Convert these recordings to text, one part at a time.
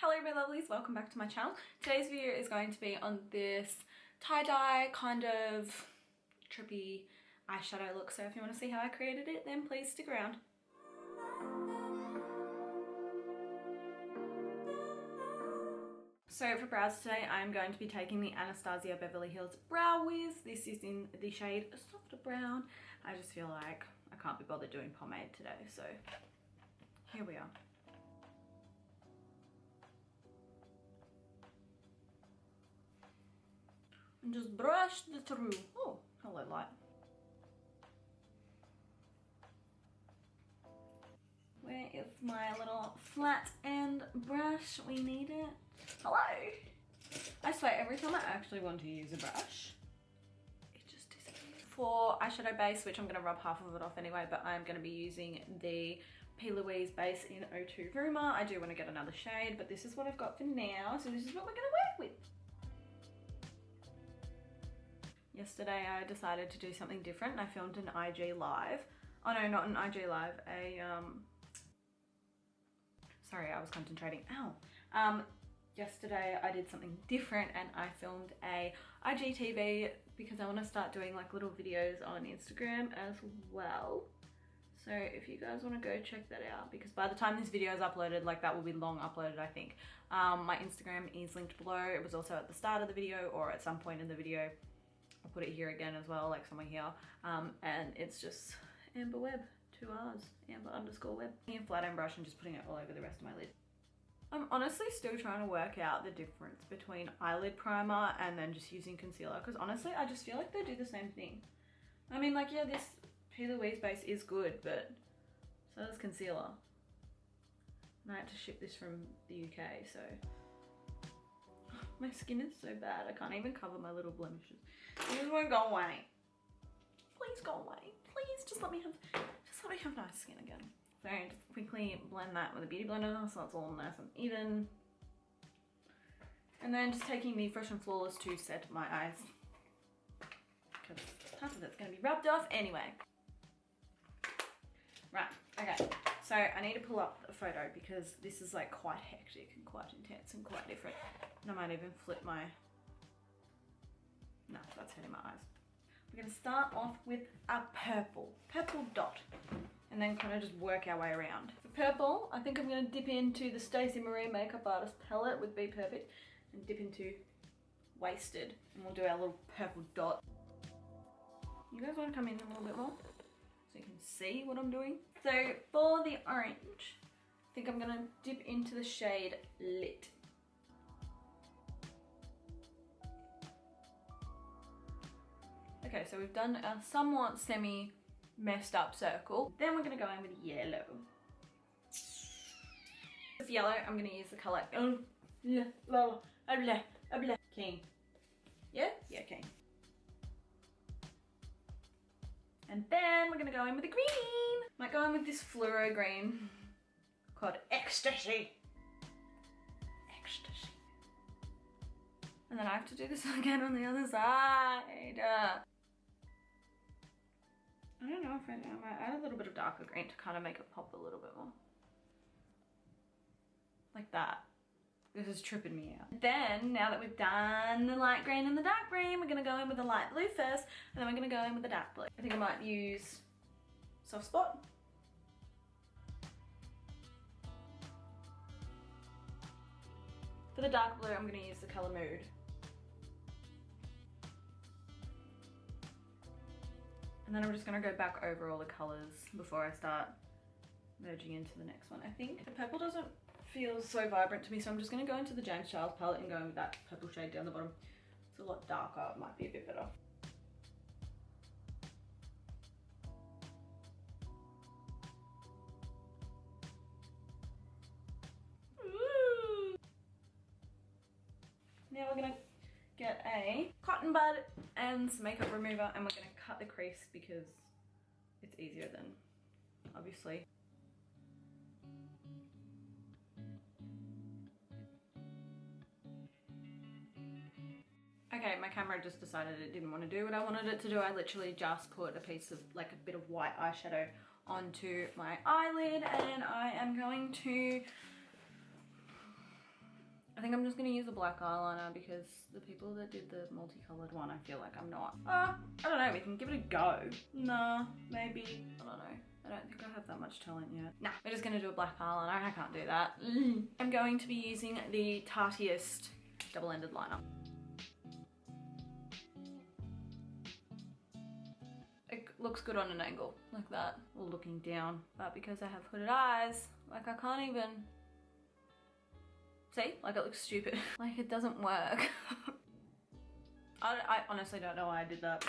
Hello my lovelies, welcome back to my channel. Today's video is going to be on this tie-dye kind of trippy eyeshadow look, so if you want to see how I created it then please stick around. So for brows today I'm going to be taking the Anastasia Beverly Hills Brow Wiz. This is in the shade Softer Brown. I just feel like I can't be bothered doing pomade today, so here we are. And just brush the through. Oh, hello light. Where is my little flat end brush? We need it. Hello. I swear every time I actually want to use a brush, it just disappears. For eyeshadow base, which I'm going to rub half of it off anyway, but I'm going to be using the P. Louise base in 02 Rumor. I do want to get another shade, but this is what I've got for now. So this is what we're going to work with. Yesterday I decided to do something different and I filmed an IG live. Oh no, not an IG live, sorry, I was concentrating. Ow. Yesterday I did something different and I filmed a IGTV because I want to start doing like little videos on Instagram as well. So if you guys want to go check that out, because by the time this video is uploaded, like that will be long uploaded I think. My Instagram is linked below. It was also at the start of the video or at some point in the video. I'll put it here again as well, like somewhere here. And it's just Amber Web, 2 R's, Amber_Web. Taking a flat end brush and just putting it all over the rest of my lid. I'm honestly still trying to work out the difference between eyelid primer and then just using concealer, because honestly I just feel like they do the same thing. I mean, like, yeah, this P. Louise base is good, but so does concealer. And I had to ship this from the UK, so my skin is so bad I can't even cover my little blemishes. These won't go away. Please go away. Please just let me have nice skin again. So just quickly blend that with a beauty blender so it's all nice and even. And then just taking the Fresh and Flawless to set my eyes, because half of it's going to be rubbed off anyway. Right, okay. So I need to pull up a photo because this is like quite hectic and quite intense and quite different. And I might even flip my, no, that's hitting my eyes. We're gonna start off with a purple dot and then kind of just work our way around. For purple, I think I'm gonna dip into the Stacey Marie Makeup Artist palette with Be Perfect and dip into Wasted, and we'll do our little purple dot. You guys wanna come in a little bit more? So you can see what I'm doing. So for the orange, I think I'm gonna dip into the shade Lit. Okay, so we've done a somewhat semi messed up circle. Then we're gonna go in with yellow. With yellow, I'm gonna use the color King. Yeah? Yeah, King. And then we're gonna go in with the green. Might go in with this fluoro green called Ecstasy. Ecstasy. And then I have to do this again on the other side. I don't know if I might add a little bit of darker green to kind of make it pop a little bit more. Like that. This is tripping me out. Then, now that we've done the light green and the dark green, we're gonna go in with the light blue first, and then we're gonna go in with the dark blue. I think I might use Soft Spot. For the dark blue, I'm gonna use the color Mood. And then I'm just gonna go back over all the colors before I start merging into the next one. I think the purple doesn't feel so vibrant to me, so I'm just gonna go into the James Charles palette and go in with that purple shade down the bottom. It's a lot darker, it might be a bit better. Ooh. Now we're gonna get a cotton bud and some makeup remover, and we're gonna cut the crease because it's easier than, obviously. Okay, my camera just decided it didn't want to do what I wanted it to do. I literally just put a piece of, like, a bit of white eyeshadow onto my eyelid, and I am going to think I'm just gonna use a black eyeliner because the people that did the multicolored one, I feel like I'm not. I don't know, we can give it a go. Nah, maybe, I don't know. I don't think I have that much talent yet. Nah, we're just gonna do a black eyeliner. I can't do that. I'm going to be using the Tartiest double-ended liner. It looks good on an angle, like that, or looking down. But because I have hooded eyes, like I can't even... See? Like it looks stupid. Like it doesn't work. I honestly don't know why I did that.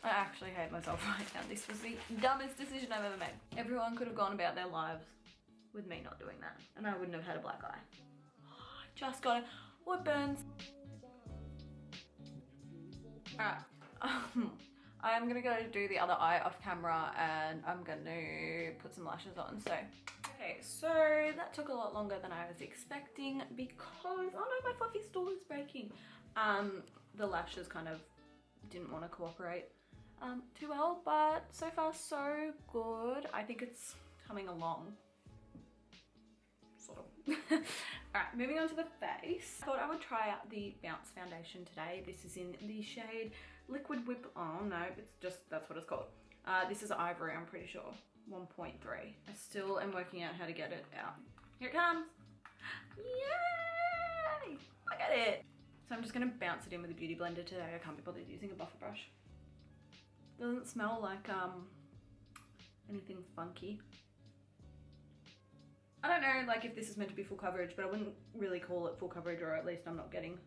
I actually hate myself right now. This was the dumbest decision I've ever made. Everyone could have gone about their lives with me not doing that. And I wouldn't have had a black eye. I just got it. Oh, it burns. Alright. I'm gonna go do the other eye off camera and I'm gonna put some lashes on. So, okay, so that took a lot longer than I was expecting because, oh no, my fluffy stool is breaking. The lashes kind of didn't want to cooperate too well, but so far so good. I think it's coming along. Sort of. Alright, moving on to the face. I thought I would try out the Bounce foundation today. This is in the shade Liquid Whip. Oh no, it's just, that's what it's called. This is Ivory, I'm pretty sure. 1.3. I still am working out how to get it out. Here it comes. Yay! Look at it. So I'm just gonna bounce it in with a beauty blender today. I can't be bothered using a buffer brush. Doesn't smell like anything funky. I don't know like if this is meant to be full coverage, but I wouldn't really call it full coverage, or at least I'm not getting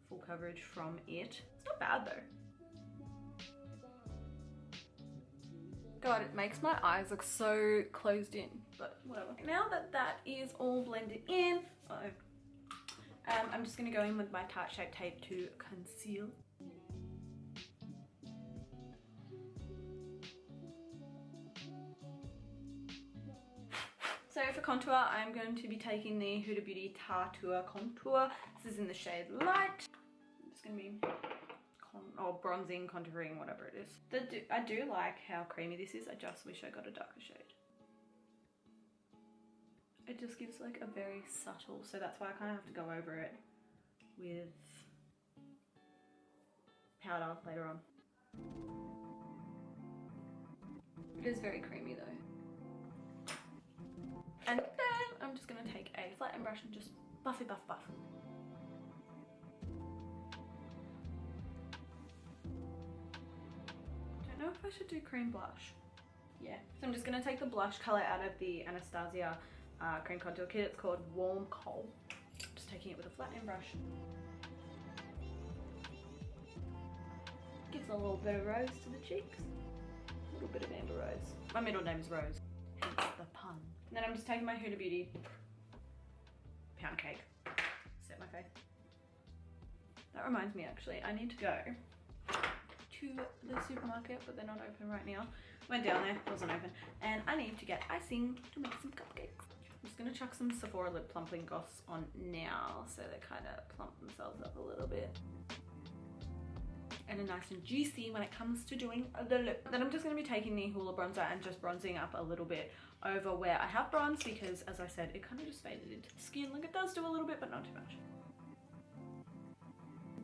full coverage from it. It's not bad though. God, it makes my eyes look so closed in, but whatever. Now that that is all blended in, I'm just gonna go in with my Tarte Shape Tape to conceal. So for contour, I'm going to be taking the Huda Beauty Tartour Contour. This is in the shade Light. I'm just gonna be bronzing, contouring, whatever it is. I do like how creamy this is. I just wish I got a darker shade. It just gives like a very subtle, so that's why I kind of have to go over it with powder later on. It is very creamy though. And then I'm just going to take a flat brush and just buff it, buff, buff. Don't know if I should do cream blush. Yeah, so I'm just going to take the blush colour out of the Anastasia cream contour kit. It's called Warm Coal. Just taking it with a flat end brush. Gives a little bit of rose to the cheeks. A little bit of Amber Rose. My middle name is Rose, hence the pun. And then I'm just taking my Huda Beauty pound cake, set my face. That reminds me actually, I need to go to the supermarket, but they're not open right now. Went down there, wasn't open, and I need to get icing to make some cupcakes. I'm just gonna chuck some Sephora Lip Plumping Gloss on now, so they kind of plump themselves up a little bit. And are nice and juicy when it comes to doing the lip. Then I'm just going to be taking the Hoola bronzer and just bronzing up a little bit over where I have bronze, because as I said, it kind of just faded into the skin. Like it does do a little bit, but not too much.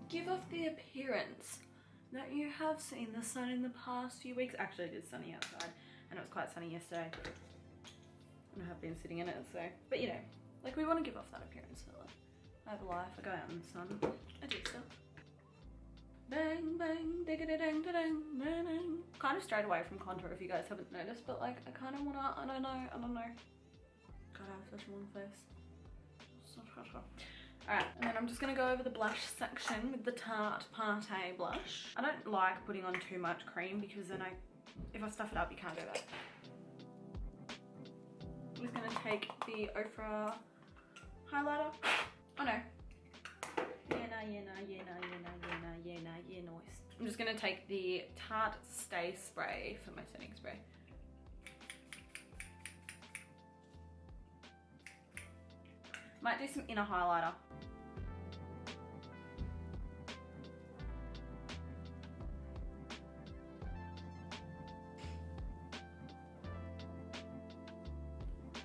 Give off the appearance that you have seen the sun in the past few weeks. Actually, it is sunny outside, and it was quite sunny yesterday. And I have been sitting in it, so. But you know, like we want to give off that appearance. I have a life, I go out in the sun, I do stuff. Bang, bang, diggity dang, dang, dang. Kind of strayed away from contour if you guys haven't noticed, but like I kind of want to, I don't know. God, I have such a long face. Alright, and then I'm just going to go over the blush section with the Tarte Partey blush. I don't like putting on too much cream because then if I stuff it up, you can't go back. I'm just going to take the Ofra highlighter. Oh no. Yeah, noise. I'm just going to take the Tarte Stay Spray for my setting spray. Might do some inner highlighter.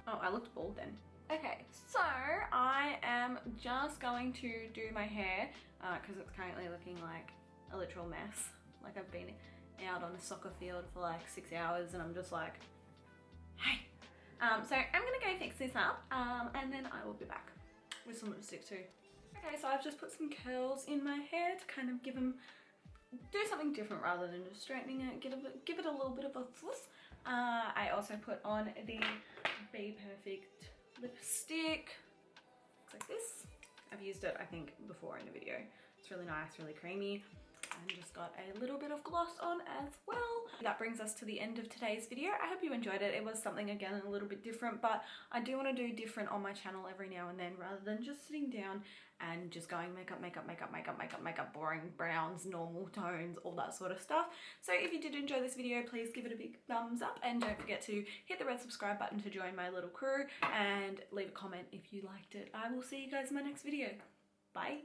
Oh, I looked bald then. Okay, Okay, so I am just going to do my hair because it's currently looking like a literal mess. Like I've been out on a soccer field for like 6 hours and I'm just like, hey. So I'm gonna go fix this up and then I will be back with some lipstick too. Okay, so I've just put some curls in my hair to kind of do something different rather than just straightening it, give it a little bit of a fluff. I also put on the Be Perfect lipstick. Looks like this. I've used it, I think, before in a video. It's really nice, really creamy. And just got a little bit of gloss on as well. That brings us to the end of today's video. I hope you enjoyed it. It was something, again, a little bit different, but I do want to do different on my channel every now and then rather than just sitting down and just going makeup, makeup, makeup, makeup, makeup, makeup, boring browns, normal tones, all that sort of stuff. So if you did enjoy this video, please give it a big thumbs up and don't forget to hit the red subscribe button to join my little crew and leave a comment if you liked it. I will see you guys in my next video. Bye.